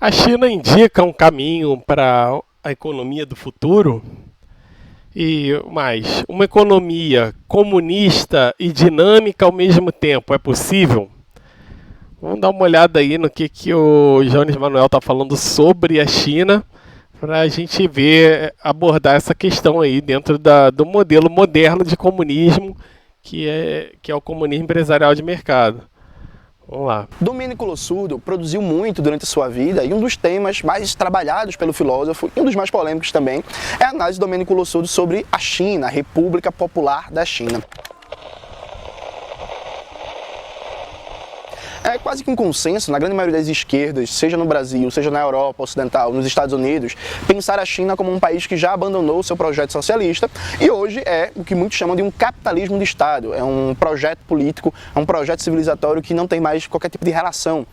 A China indica um caminho para a economia do futuro e mais, uma economia comunista e dinâmica ao mesmo tempo, é possível? Vamos dar uma olhada aí no que o Jones Manuel está falando sobre a China para a gente ver, abordar essa questão aí dentro do modelo moderno de comunismo que é o comunismo empresarial de mercado. Vamos lá. Domênico Lossurdo produziu muito durante a sua vida e um dos temas mais trabalhados pelo filósofo, e um dos mais polêmicos também, é a análise de Domênico Lossurdo sobre a China, a República Popular da China. É quase que um consenso, na grande maioria das esquerdas, seja no Brasil, seja na Europa Ocidental, nos Estados Unidos, pensar a China como um país que já abandonou seu projeto socialista e hoje é o que muitos chamam de um capitalismo de Estado. É um projeto político, é um projeto civilizatório que não tem mais qualquer tipo de relação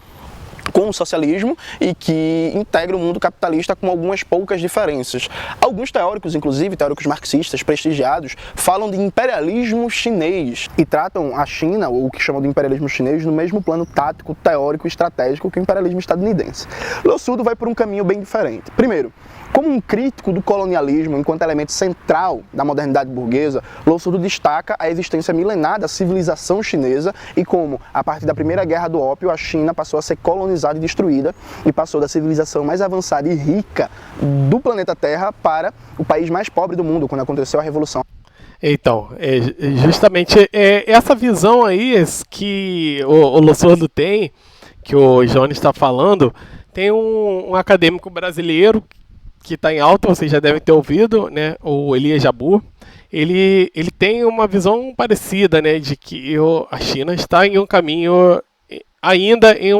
com o socialismo e que integra o mundo capitalista com algumas poucas diferenças. Alguns teóricos, inclusive teóricos marxistas prestigiados, falam de imperialismo chinês e tratam a China, ou o que chamam de imperialismo chinês, no mesmo plano tático, teórico e estratégico que o imperialismo estadunidense. Lossurdo vai por um caminho bem diferente. Primeiro, como um crítico do colonialismo enquanto elemento central da modernidade burguesa, Lossurdo destaca a existência milenar da civilização chinesa e como, a partir da Primeira Guerra do Ópio, a China passou a ser colonizada e destruída e passou da civilização mais avançada e rica do planeta Terra para o país mais pobre do mundo, quando aconteceu a Revolução. Então, justamente essa visão aí que o Lossurdo tem, que o Jones está falando, tem um acadêmico brasileiro que está em alta, vocês já devem ter ouvido, né, o Elias Jabbour. Ele tem uma visão parecida, né, de que a China está em um caminho, ainda em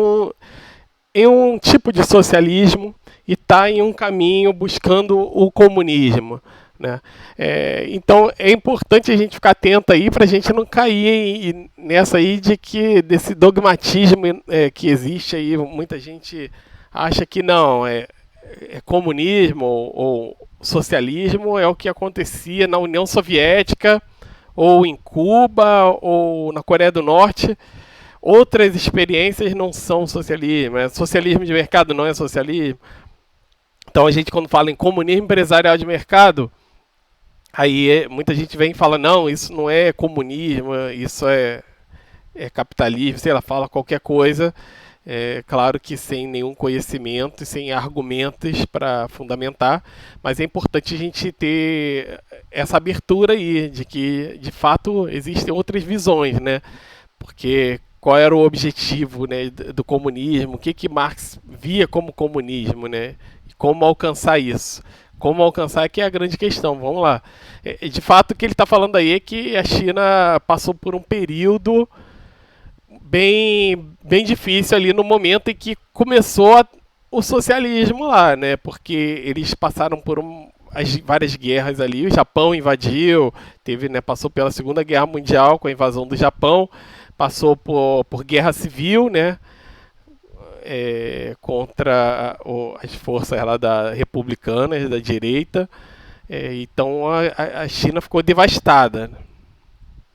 um tipo de socialismo, e está em um caminho buscando o comunismo, né? Então é importante a gente ficar atento aí para a gente não cair nessa aí desse dogmatismo que existe aí. Muita gente acha que não, comunismo ou socialismo é o que acontecia na União Soviética, ou em Cuba, ou na Coreia do Norte. Outras experiências não são socialismo. Socialismo de mercado não é socialismo. Então a gente, quando fala em comunismo empresarial de mercado, aí muita gente vem e fala, não, isso não é comunismo, isso é capitalismo, sei lá, fala qualquer coisa. Claro que sem nenhum conhecimento e sem argumentos para fundamentar, mas é importante a gente ter essa abertura aí, de que de fato existem outras visões, né? Porque qual era o objetivo, né, do comunismo, o que Marx via como comunismo, né? E como alcançar isso? Como alcançar que é a grande questão, vamos lá. De fato, o que ele está falando aí é que a China passou por um período bem difícil ali no momento em que começou o socialismo lá, né? Porque eles passaram por as várias guerras ali, o Japão invadiu, passou pela Segunda Guerra Mundial com a invasão do Japão, passou por guerra civil, né? Contra as forças lá republicanas, da direita. Então a China ficou devastada.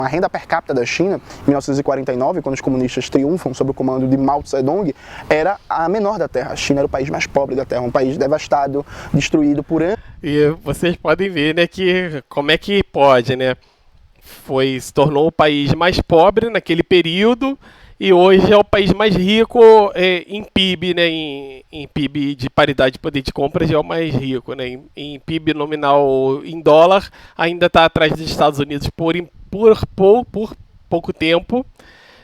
A renda per capita da China, em 1949, quando os comunistas triunfam sob o comando de Mao Tse-Tung, era a menor da Terra. A China era o país mais pobre da Terra, um país devastado, destruído por anos. E vocês podem ver, né, que como é que pode, né? Se tornou o país mais pobre naquele período e hoje é o país mais rico em PIB, né? Em PIB de paridade de poder de compra já é o mais rico, né? Em PIB nominal em dólar ainda está atrás dos Estados Unidos por pouco tempo,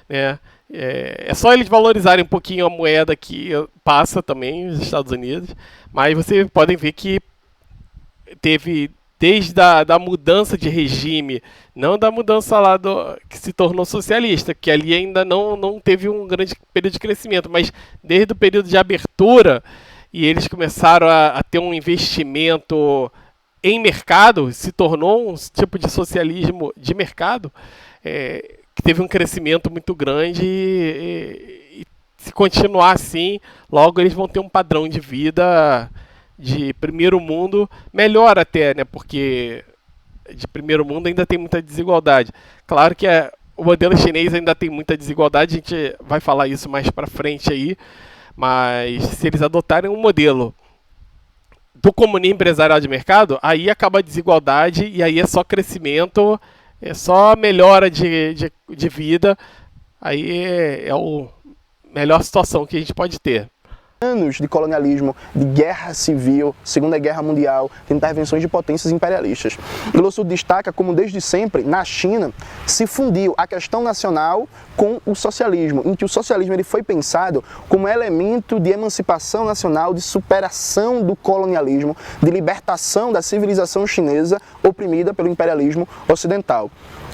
né? É só eles valorizarem um pouquinho a moeda que passa também os Estados Unidos, mas vocês podem ver que teve desde da mudança de regime, não da mudança lá que se tornou socialista, que ali ainda não teve um grande período de crescimento, mas desde o período de abertura, e eles começaram a ter um investimento em mercado, se tornou um tipo de socialismo de mercado, que teve um crescimento muito grande e se continuar assim, logo eles vão ter um padrão de vida de primeiro mundo melhor até, né? Porque de primeiro mundo ainda tem muita desigualdade. Claro que o modelo chinês ainda tem muita desigualdade, a gente vai falar isso mais pra frente aí, Mas se eles adotarem um modelo do comunismo empresarial de mercado, aí acaba a desigualdade e aí é só crescimento, é só melhora de vida. Aí é a melhor situação que a gente pode ter. Anos de colonialismo, de guerra civil, Segunda Guerra Mundial, de intervenções de potências imperialistas. O Lossurdo destaca como desde sempre, na China, se fundiu a questão nacional com o socialismo, em que o socialismo ele foi pensado como elemento de emancipação nacional, de superação do colonialismo, de libertação da civilização chinesa oprimida pelo imperialismo ocidental.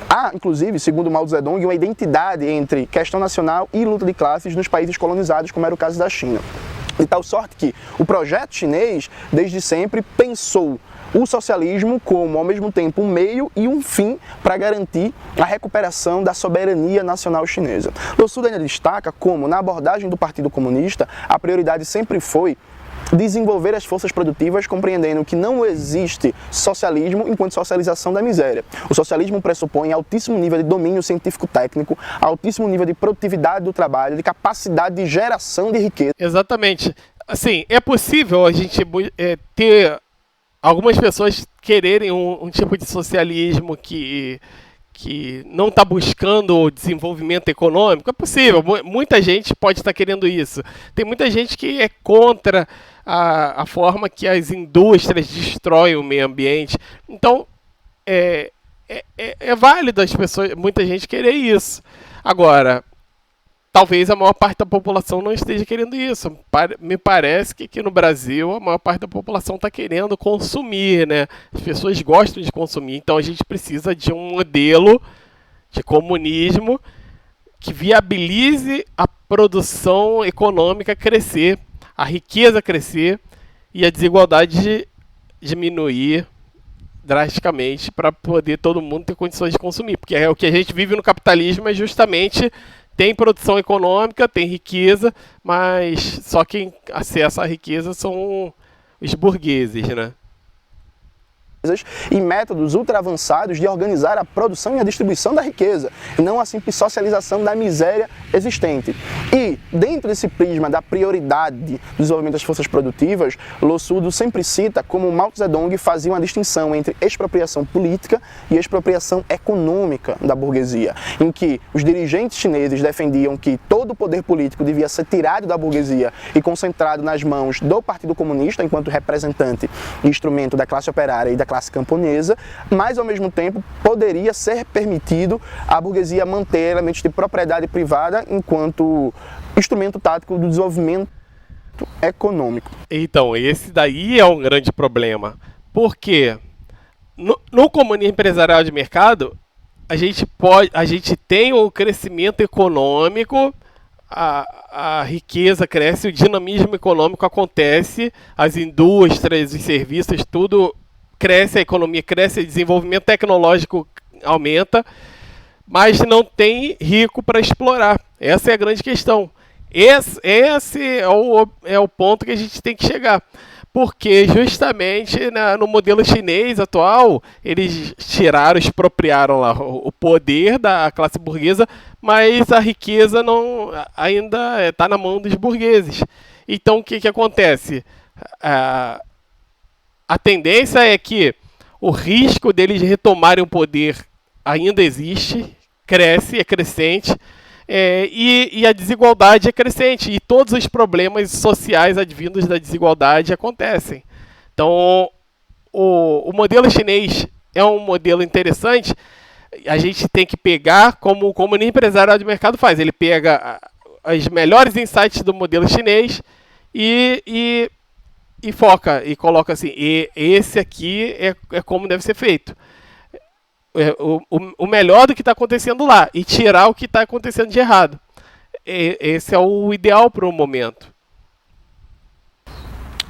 Há, inclusive, segundo Mao Zedong, uma identidade entre questão nacional e luta de classes nos países colonizados, como era o caso da China. De tal sorte que o projeto chinês, desde sempre, pensou o socialismo como, ao mesmo tempo, um meio e um fim para garantir a recuperação da soberania nacional chinesa. Lossurdo ainda destaca como, na abordagem do Partido Comunista, a prioridade sempre foi desenvolver as forças produtivas, compreendendo que não existe socialismo enquanto socialização da miséria. O socialismo pressupõe altíssimo nível de domínio científico-técnico, altíssimo nível de produtividade do trabalho, de capacidade de geração de riqueza. Exatamente. Assim, é possível a gente ter algumas pessoas quererem um tipo de socialismo que não está buscando o desenvolvimento econômico. É possível, muita gente pode estar querendo isso. Tem muita gente que é contra a forma que as indústrias destroem o meio ambiente. Então, é válido as pessoas, muita gente querer isso. Agora, talvez a maior parte da população não esteja querendo isso. Me parece que aqui no Brasil a maior parte da população está querendo consumir, né? As pessoas gostam de consumir, então a gente precisa de um modelo de comunismo que viabilize a produção econômica crescer, a riqueza crescer e a desigualdade diminuir drasticamente para poder todo mundo ter condições de consumir. Porque o que a gente vive no capitalismo é justamente tem produção econômica, tem riqueza, mas só quem acessa a riqueza são os burgueses, né? E métodos ultra-avançados de organizar a produção e a distribuição da riqueza, e não a simples socialização da miséria existente. E, dentro desse prisma da prioridade do desenvolvimento das forças produtivas, Lossurdo sempre cita como Mao Zedong fazia uma distinção entre expropriação política e expropriação econômica da burguesia, em que os dirigentes chineses defendiam que todo o poder político devia ser tirado da burguesia e concentrado nas mãos do Partido Comunista, enquanto representante e instrumento da classe operária e da classe camponesa, mas ao mesmo tempo poderia ser permitido à burguesia manter elementos de propriedade privada enquanto instrumento tático do desenvolvimento econômico. Então, esse daí é um grande problema, porque no comunismo empresarial de mercado, a gente tem o crescimento econômico, a riqueza cresce, o dinamismo econômico acontece, as indústrias, os serviços, tudo cresce, a economia cresce, o desenvolvimento tecnológico aumenta, mas não tem rico para explorar. Essa é a grande questão. Esse é o ponto que a gente tem que chegar. Porque justamente no modelo chinês atual, eles expropriaram lá o poder da classe burguesa, mas a riqueza ainda está na mão dos burgueses. Então o que acontece? A tendência é que o risco deles retomarem o poder ainda existe, é crescente, e a desigualdade é crescente, e todos os problemas sociais advindos da desigualdade acontecem. Então, o modelo chinês é um modelo interessante, a gente tem que pegar como o comunismo empresarial de mercado faz, ele pega os melhores insights do modelo chinês e foca, e coloca assim, esse aqui é como deve ser feito. O melhor do que está acontecendo lá, e tirar o que está acontecendo de errado. Esse é o ideal para o momento.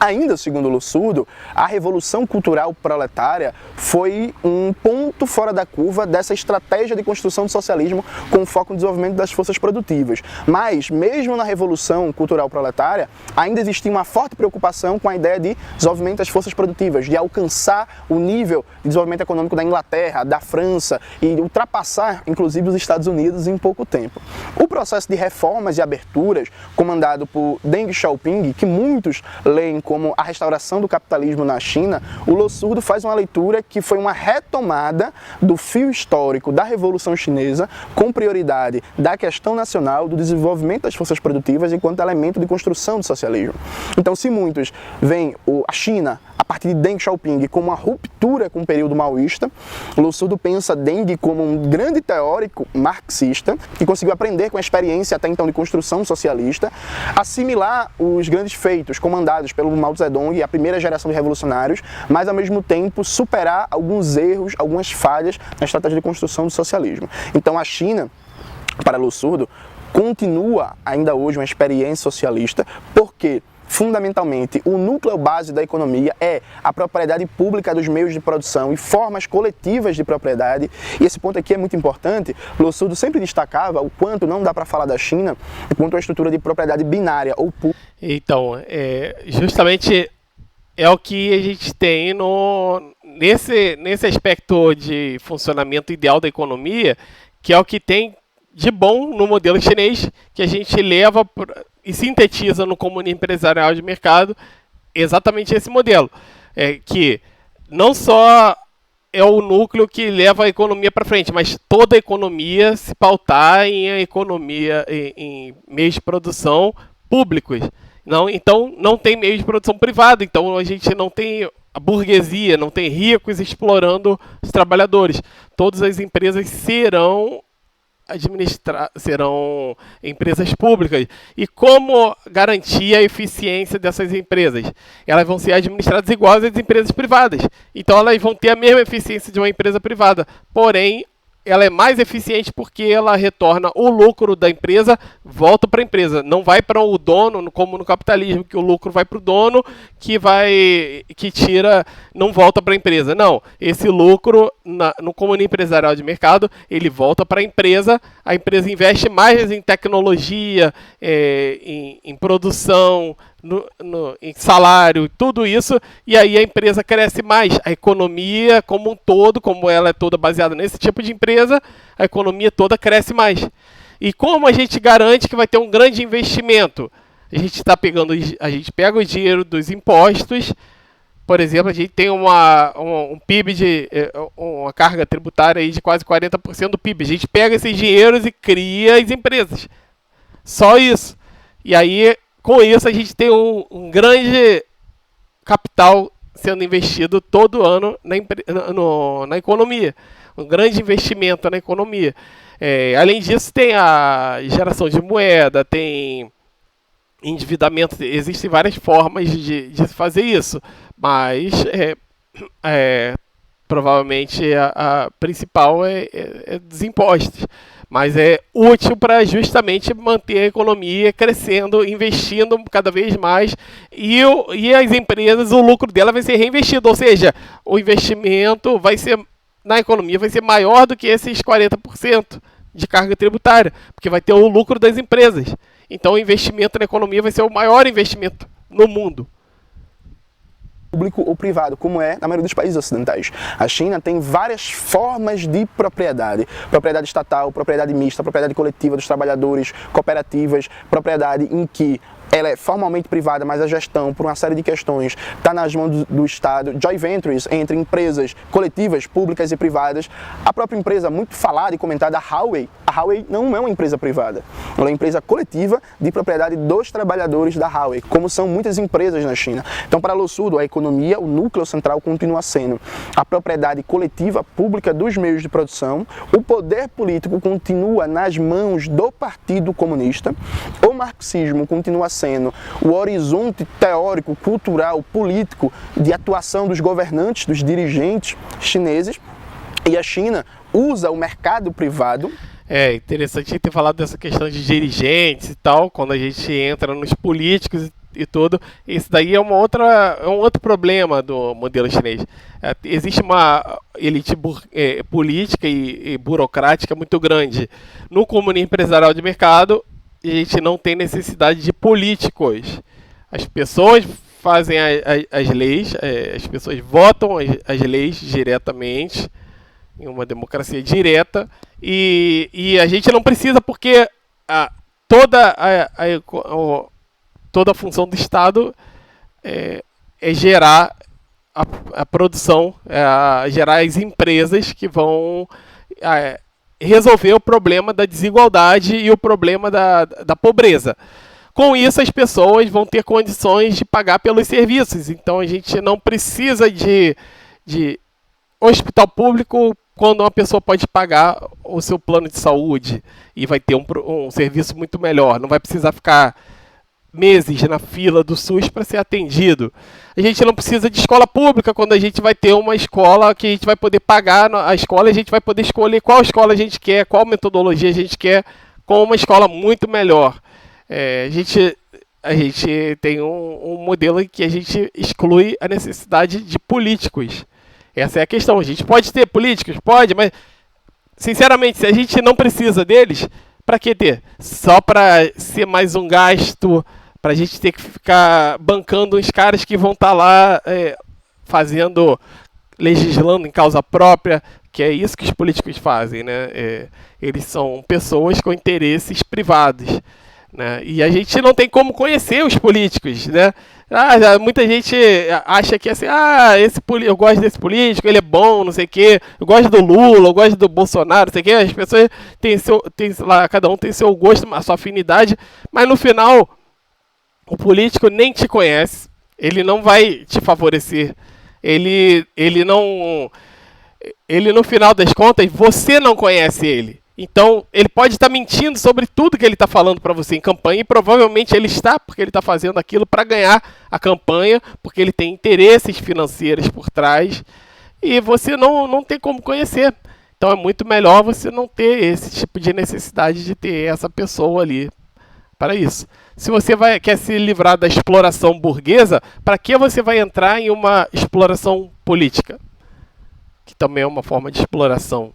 Ainda segundo Lossurdo, a revolução cultural proletária foi um ponto fora da curva dessa estratégia de construção do socialismo com foco no desenvolvimento das forças produtivas. Mas, mesmo na revolução cultural proletária, ainda existia uma forte preocupação com a ideia de desenvolvimento das forças produtivas, de alcançar o nível de desenvolvimento econômico da Inglaterra, da França e ultrapassar, inclusive, os Estados Unidos em pouco tempo. O processo de reformas e aberturas, comandado por Deng Xiaoping, que muitos leem como a restauração do capitalismo na China, o Lossurdo faz uma leitura que foi uma retomada do fio histórico da Revolução Chinesa, com prioridade da questão nacional, do desenvolvimento das forças produtivas enquanto elemento de construção do socialismo. Então, se muitos veem a China, a partir de Deng Xiaoping, como uma ruptura com o período maoísta, o Lossurdo pensa Deng como um grande teórico marxista que conseguiu aprender com a experiência até então de construção socialista, assimilar os grandes feitos comandados pelo Mao Zedong e a primeira geração de revolucionários, mas ao mesmo tempo superar alguns erros, algumas falhas na estratégia de construção do socialismo. Então a China, para Lossurdo, continua ainda hoje uma experiência socialista, porque fundamentalmente, o núcleo base da economia é a propriedade pública dos meios de produção e formas coletivas de propriedade. E esse ponto aqui é muito importante. Lossurdo sempre destacava o quanto não dá para falar da China quanto a estrutura de propriedade binária ou pública. Então, justamente é o que a gente tem nesse aspecto de funcionamento ideal da economia, que é o que tem de bom no modelo chinês, que a gente leva e sintetiza no Comune Empresarial de Mercado exatamente esse modelo, que não só é o núcleo que leva a economia para frente, mas toda a economia se pautar em meios de produção públicos. Então não tem meios de produção privado, então a gente não tem a burguesia, não tem ricos explorando os trabalhadores. Todas as empresas serão empresas públicas. E como garantir a eficiência dessas empresas? Elas vão ser administradas igual às empresas privadas. Então elas vão ter a mesma eficiência de uma empresa privada. Porém, ela é mais eficiente porque ela retorna o lucro da empresa, volta para a empresa. Não vai para o dono, como no capitalismo, que o lucro vai para o dono, que tira, não volta para a empresa. Não, esse lucro no Comune Empresarial de Mercado, ele volta para a empresa investe mais em tecnologia, em produção, em salário, tudo isso, e aí a empresa cresce mais. A economia como um todo, como ela é toda baseada nesse tipo de empresa, a economia toda cresce mais. E como a gente garante que vai ter um grande investimento? A gente pega o dinheiro dos impostos. Por exemplo, a gente tem um PIB, uma carga tributária aí de quase 40% do PIB. A gente pega esses dinheiros e cria as empresas. Só isso. E aí, com isso, a gente tem um grande capital sendo investido todo ano na economia. Um grande investimento na economia. Além disso, tem a geração de moeda, tem endividamento. Existem várias formas de fazer isso. Mas, provavelmente, a principal é dos impostos. Mas é útil para justamente manter a economia crescendo, investindo cada vez mais, e as empresas, o lucro dela vai ser reinvestido, ou seja, o investimento na economia vai ser maior do que esses 40% de carga tributária, porque vai ter o lucro das empresas. Então o investimento na economia vai ser o maior investimento no mundo. Público ou privado, como é na maioria dos países ocidentais. A China tem várias formas de propriedade. Propriedade estatal, propriedade mista, propriedade coletiva dos trabalhadores, cooperativas, propriedade em que ela é formalmente privada, mas a gestão, por uma série de questões, está nas mãos do Estado. Joint ventures entre empresas coletivas, públicas e privadas. A própria empresa muito falada e comentada, a Huawei não é uma empresa privada. Ela é uma empresa coletiva de propriedade dos trabalhadores da Huawei, como são muitas empresas na China. Então, para Lossurdo, a economia, o núcleo central continua sendo a propriedade coletiva pública dos meios de produção. O poder político continua nas mãos do Partido Comunista. O marxismo continua sendo o horizonte teórico, cultural, político de atuação dos governantes, dos dirigentes chineses, e a China usa o mercado privado. É interessante ter falado dessa questão de dirigentes e tal, quando a gente entra nos políticos, e tudo. Isso daí é um outro problema do modelo chinês. Existe uma elite política e burocrática muito grande. No comunismo empresarial de mercado, a gente não tem necessidade de políticos. As pessoas fazem as leis, as pessoas votam as leis diretamente, em uma democracia direta, e a gente não precisa, porque toda a função do Estado é gerar a produção, gerar as empresas que vão resolver o problema da desigualdade e o problema da pobreza. Com isso, as pessoas vão ter condições de pagar pelos serviços. Então, a gente não precisa de hospital público quando uma pessoa pode pagar o seu plano de saúde e vai ter um serviço muito melhor. Não vai precisar ficar meses na fila do SUS para ser atendido. A gente não precisa de escola pública quando a gente vai ter uma escola que a gente vai poder pagar a escola, a gente vai poder escolher qual escola a gente quer, qual metodologia a gente quer, com uma escola muito melhor. A gente tem um modelo em que a gente exclui a necessidade de políticos. Essa é a questão. A gente pode ter políticos? Pode, mas, sinceramente, se a gente não precisa deles, para que ter? Só para ser mais um gasto, para a gente ter que ficar bancando uns caras que vão estar lá legislando em causa própria, que é isso que os políticos fazem, né? Eles são pessoas com interesses privados, né? E a gente não tem como conhecer os políticos, né? Muita gente acha que assim, eu gosto desse político, ele é bom, não sei o quê, eu gosto do Lula, eu gosto do Bolsonaro, não sei o quê. As pessoas cada um tem seu gosto, a sua afinidade, mas no final o político nem te conhece, ele não vai te favorecer, ele no final das contas, você não conhece ele. Então, ele pode estar mentindo sobre tudo que ele está falando para você em campanha, e provavelmente ele está, porque ele está fazendo aquilo para ganhar a campanha, porque ele tem interesses financeiros por trás, e você não tem como conhecer. Então, é muito melhor você não ter esse tipo de necessidade de ter essa pessoa ali para isso. Se você quer se livrar da exploração burguesa, para que você vai entrar em uma exploração política? Que também é uma forma de exploração.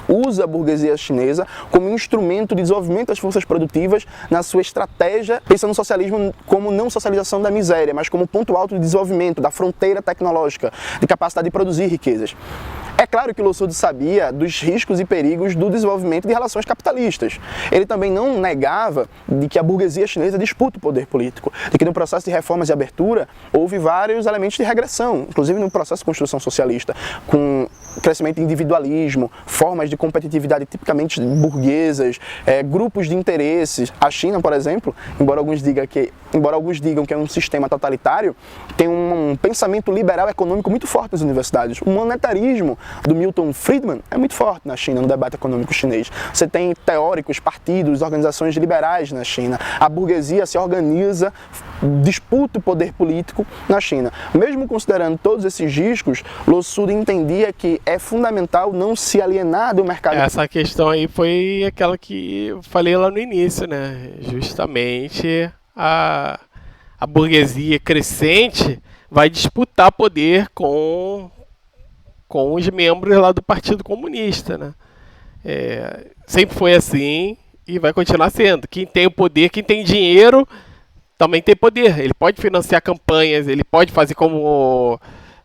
Usa a burguesia chinesa como instrumento de desenvolvimento das forças produtivas na sua estratégia, pensando no socialismo como não socialização da miséria, mas como ponto alto de desenvolvimento, da fronteira tecnológica, de capacidade de produzir riquezas. É claro que Lossurdo sabia dos riscos e perigos do desenvolvimento de relações capitalistas. Ele também não negava de que a burguesia chinesa disputa o poder político, de que no processo de reformas e abertura houve vários elementos de regressão, inclusive no processo de construção socialista, com crescimento de individualismo, formas de competitividade tipicamente burguesas, grupos de interesses. A China, por exemplo, embora alguns digam que é um sistema totalitário, tem um pensamento liberal econômico muito forte nas universidades. O monetarismo do Milton Friedman é muito forte na China, no debate econômico chinês. Você tem teóricos, partidos, organizações liberais na China. A burguesia se organiza, disputa o poder político na China. Mesmo considerando todos esses riscos, Lossurdo entendia que é fundamental não se alienar do mercado. Essa questão aí foi aquela que eu falei lá no início, né? Justamente a burguesia crescente vai disputar poder com os membros lá do Partido Comunista, né? Sempre foi assim e vai continuar sendo. Quem tem o poder, quem tem dinheiro, também tem poder. Ele pode financiar campanhas, ele pode fazer como...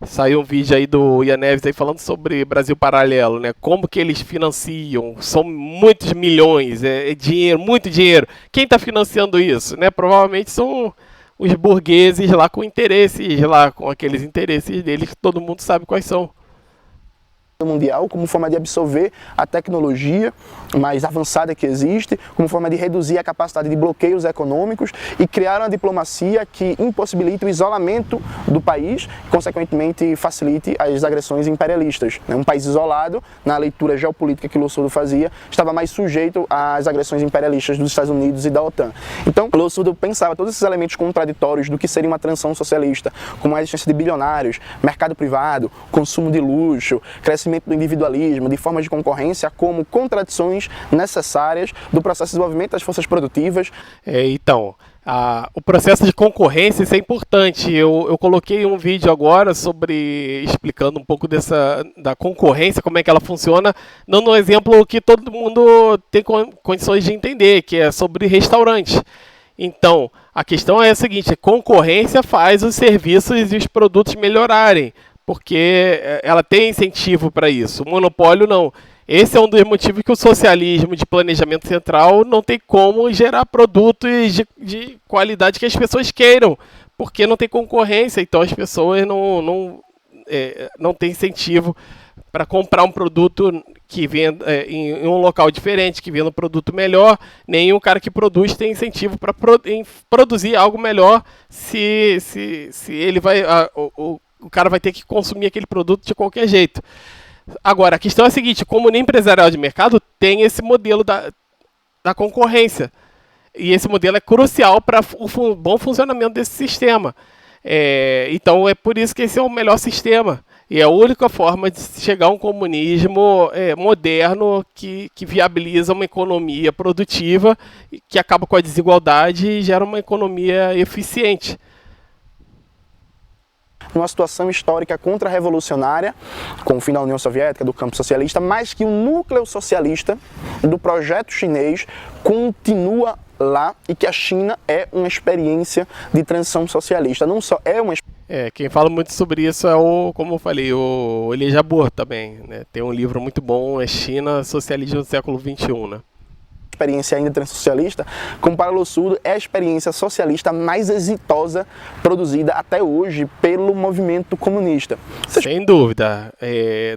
Saiu um vídeo aí do Ian Neves aí falando sobre Brasil Paralelo, né? Como que eles financiam? São muitos milhões, é dinheiro, muito dinheiro. Quem está financiando isso, né? Provavelmente são os burgueses lá com interesses, lá com aqueles interesses deles que todo mundo sabe quais são. Mundial como forma de absorver a tecnologia mais avançada que existe, como forma de reduzir a capacidade de bloqueios econômicos e criar uma diplomacia que impossibilite o isolamento do país e, consequentemente, facilite as agressões imperialistas. Um país isolado, na leitura geopolítica que Lossurdo fazia, estava mais sujeito às agressões imperialistas dos Estados Unidos e da OTAN. Então, Lossurdo pensava todos esses elementos contraditórios do que seria uma transição socialista, como a existência de bilionários, mercado privado, consumo de luxo, crescimento do individualismo, de formas de concorrência, como contradições necessárias do processo de desenvolvimento das forças produtivas. O processo de concorrência, isso é importante. Eu coloquei um vídeo agora explicando um pouco da concorrência, como é que ela funciona, dando um exemplo que todo mundo tem condições de entender, que é sobre restaurante. Então, a questão é a seguinte: a concorrência faz os serviços e os produtos melhorarem, porque ela tem incentivo para isso. O monopólio não. Esse é um dos motivos que o socialismo de planejamento central não tem como gerar produtos de qualidade que as pessoas queiram, porque não tem concorrência, então as pessoas não têm incentivo para comprar um produto que venda em um local diferente, que venda um produto melhor. Nenhum cara que produz tem incentivo para produzir algo melhor se ele vai... o cara vai ter que consumir aquele produto de qualquer jeito. Agora, a questão é a seguinte: a comunidade empresarial de mercado tem esse modelo da concorrência. E esse modelo é crucial para o bom funcionamento desse sistema. Então, é por isso que esse é o melhor sistema. E é a única forma de chegar a um comunismo moderno que viabiliza uma economia produtiva, que acaba com a desigualdade e gera uma economia eficiente. Numa situação histórica contra-revolucionária, com o fim da União Soviética, do campo socialista, mas que o núcleo socialista do projeto chinês continua lá e que a China é uma experiência de transição socialista. Não só é uma quem fala muito sobre isso é como eu falei, o Elie Jabbour também, né? Tem um livro muito bom, é China, Socialismo do século XXI, né? Experiência ainda transsocialista, como para Lo Surdo é a experiência socialista mais exitosa produzida até hoje pelo movimento comunista. Sem dúvida,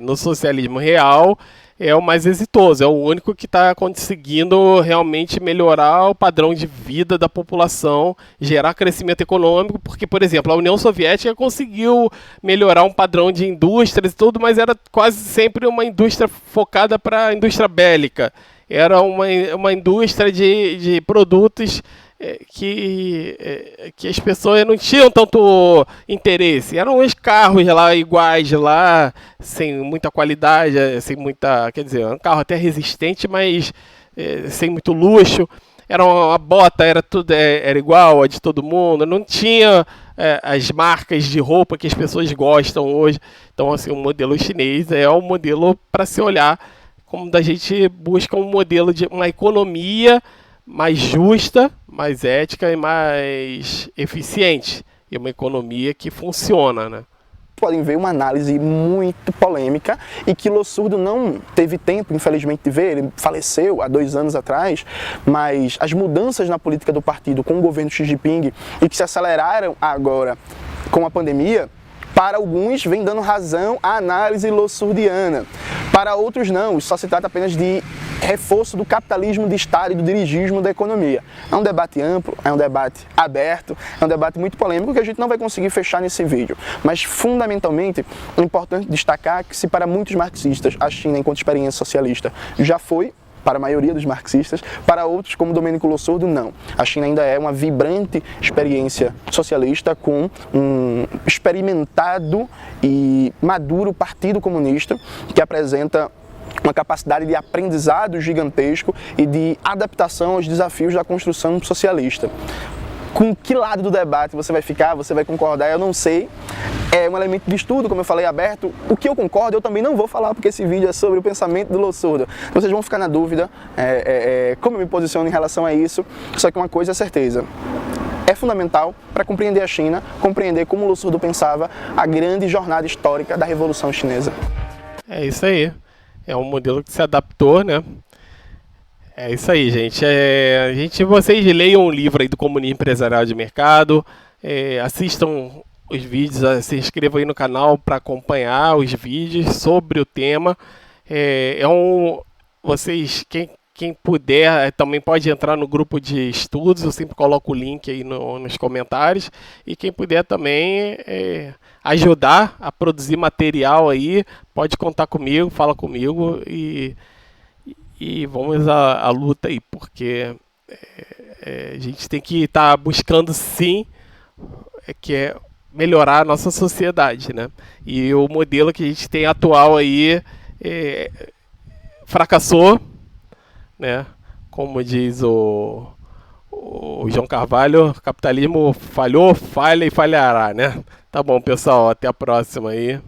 no socialismo real é o mais exitoso, é o único que está conseguindo realmente melhorar o padrão de vida da população, gerar crescimento econômico, porque, por exemplo, a União Soviética conseguiu melhorar um padrão de indústrias e tudo, mas era quase sempre uma indústria focada para a indústria bélica. Era uma indústria de produtos que as pessoas não tinham tanto interesse. Eram os carros lá iguais lá, sem muita qualidade, quer dizer, um carro até resistente, mas sem muito luxo. Era uma bota, era igual a de todo mundo. Não tinha as marcas de roupa que as pessoas gostam hoje. Então, assim, o modelo chinês é um modelo para se olhar, como a gente busca um modelo de uma economia mais justa, mais ética e mais eficiente. E uma economia que funciona, né? Podem ver uma análise muito polêmica e que Lo Surdo não teve tempo, infelizmente, de ver. Ele faleceu há 2 anos atrás, mas as mudanças na política do partido com o governo Xi Jinping e que se aceleraram agora com a pandemia, para alguns vem dando razão à análise lossurdiana. Para outros não, só se trata apenas de reforço do capitalismo de Estado e do dirigismo da economia. É um debate amplo, é um debate aberto, é um debate muito polêmico que a gente não vai conseguir fechar nesse vídeo. Mas, fundamentalmente, é importante destacar que se para muitos marxistas a China, enquanto experiência socialista, já foi, para a maioria dos marxistas, para outros, como Domênico Lo Surdo, não. A China ainda é uma vibrante experiência socialista com um experimentado e maduro partido comunista que apresenta uma capacidade de aprendizado gigantesco e de adaptação aos desafios da construção socialista. Com que lado do debate você vai ficar, você vai concordar, eu não sei. É um elemento de estudo, como eu falei, aberto. O que eu concordo, eu também não vou falar, porque esse vídeo é sobre o pensamento do Lo Surdo. Vocês vão ficar na dúvida como eu me posiciono em relação a isso. Só que uma coisa é certeza. É fundamental para compreender a China, compreender como o Lo Surdo pensava a grande jornada histórica da Revolução Chinesa. É isso aí. É um modelo que se adaptou, né? É isso aí, gente. Vocês leiam o livro aí do Comunismo Empresarial de Mercado, assistam os vídeos, se inscrevam aí no canal para acompanhar os vídeos sobre o tema. Quem puder também pode entrar no grupo de estudos, eu sempre coloco o link aí nos comentários. E quem puder também ajudar a produzir material aí, pode contar comigo, fala comigo e vamos à luta aí, porque a gente tem que estar buscando sim que é melhorar a nossa sociedade, né? E o modelo que a gente tem atual aí fracassou, né? Como diz o o João Carvalho, capitalismo falhou, falha e falhará, né? Tá bom, pessoal, até a próxima aí.